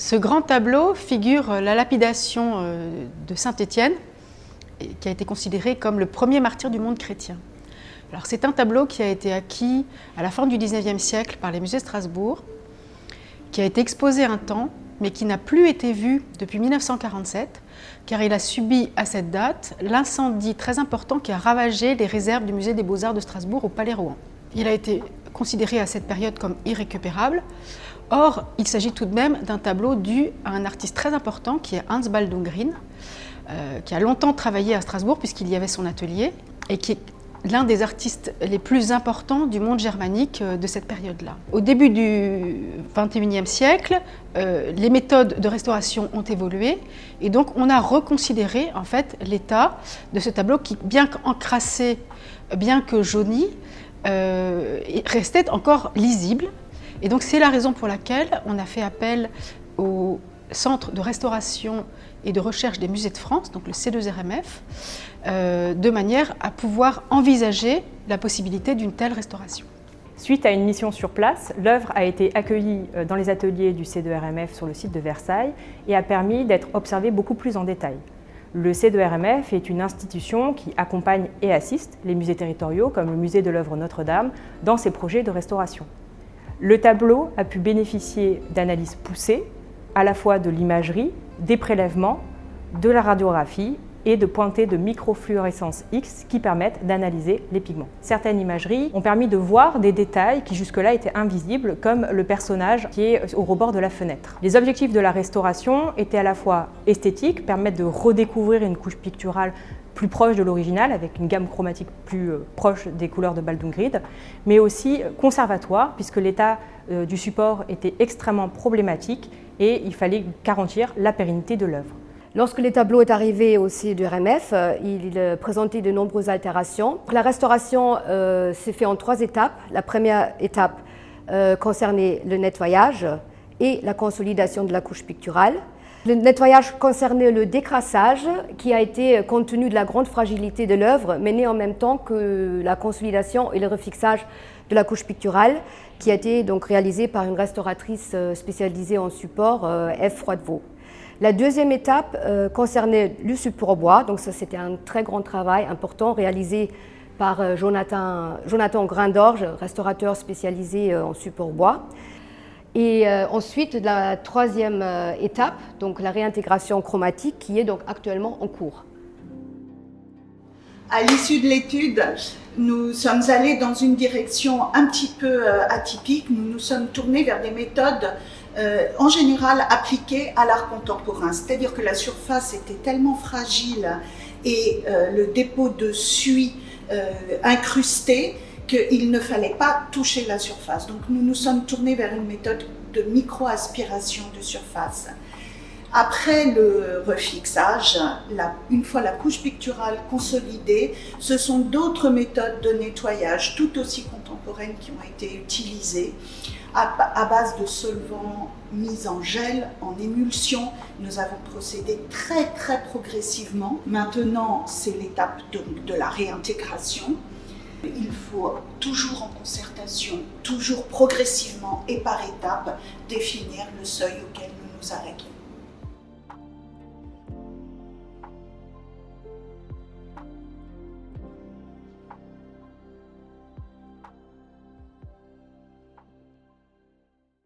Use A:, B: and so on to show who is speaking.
A: Ce grand tableau figure la lapidation de Saint-Étienne, qui a été considéré comme le premier martyr du monde chrétien. Alors, c'est un tableau qui a été acquis à la fin du XIXe siècle par les musées de Strasbourg, qui a été exposé un temps, mais qui n'a plus été vu depuis 1947, car il a subi à cette date l'incendie très important qui a ravagé les réserves du musée des Beaux-Arts de Strasbourg au Palais Rohan. Il a été considéré à cette période comme irrécupérable. Or, il s'agit tout de même d'un tableau dû à un artiste très important qui est Hans Baldung Grien, qui a longtemps travaillé à Strasbourg puisqu'il y avait son atelier et qui est l'un des artistes les plus importants du monde germanique de cette période-là. Au début du XXIe siècle, les méthodes de restauration ont évolué et donc on a reconsidéré en fait l'état de ce tableau qui, bien qu'encrassé, bien que jauni, restait encore lisible. Et donc c'est la raison pour laquelle on a fait appel au Centre de restauration et de recherche des musées de France, donc le C2RMF, de manière à pouvoir envisager la possibilité d'une telle restauration.
B: Suite à une mission sur place, l'œuvre a été accueillie dans les ateliers du C2RMF sur le site de Versailles et a permis d'être observée beaucoup plus en détail. Le C2RMF est une institution qui accompagne et assiste les musées territoriaux comme le musée de l'œuvre Notre-Dame dans ses projets de restauration. Le tableau a pu bénéficier d'analyses poussées, à la fois de l'imagerie, des prélèvements, de la radiographie et de pointées de microfluorescence X qui permettent d'analyser les pigments. Certaines imageries ont permis de voir des détails qui jusque-là étaient invisibles, comme le personnage qui est au rebord de la fenêtre. Les objectifs de la restauration étaient à la fois esthétiques, permettre de redécouvrir une couche picturale plus proche de l'original, avec une gamme chromatique plus proche des couleurs de Baldung Grien, mais aussi conservatoire, puisque l'état du support était extrêmement problématique et il fallait garantir la pérennité de l'œuvre.
C: Lorsque le tableau est arrivé au C2RMF, il présentait de nombreuses altérations. La restauration s'est faite en 3 étapes. La première étape concernait le nettoyage et la consolidation de la couche picturale. Le nettoyage concernait le décrassage qui a été compte tenu de la grande fragilité de l'œuvre, mené en même temps que la consolidation et le refixage de la couche picturale qui a été donc réalisé par une restauratrice spécialisée en support, F. Froidevaux. La deuxième étape concernait le support bois, donc ça c'était un très grand travail important réalisé par Jonathan Graindorge, restaurateur spécialisé en support bois. Et ensuite la troisième étape, donc la réintégration chromatique qui est donc actuellement en cours.
D: À l'issue de l'étude, nous sommes allés dans une direction un petit peu atypique. Nous nous sommes tournés vers des méthodes en général appliquées à l'art contemporain. C'est-à-dire que la surface était tellement fragile et le dépôt de suie incrusté qu'il ne fallait pas toucher la surface. Donc nous nous sommes tournés vers une méthode de micro-aspiration de surface. Après le refixage, une fois la couche picturale consolidée, ce sont d'autres méthodes de nettoyage tout aussi contemporaines qui ont été utilisées à base de solvants mis en gel, en émulsion. Nous avons procédé très progressivement. Maintenant, c'est l'étape de la réintégration. Il faut toujours en concertation, toujours progressivement et par étapes définir le seuil auquel nous nous arrêtons.